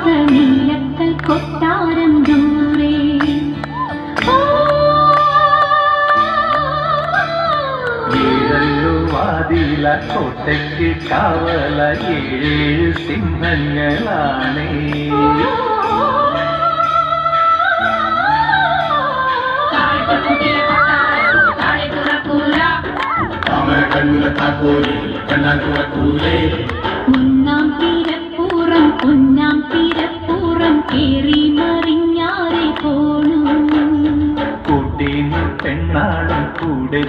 നീലക്കൽ കൊട്ടാരം ദൂരെ വാതില കോട്ടയ്ക്ക് കാവല 7 സിംഹങ്ങളാണേ ഒന്നാം തിരപ്പൂറം കേറി മറിഞ്ഞാരെ പോണു കൂട്ടീന്ന് പെണ്ണാളും കൂടെ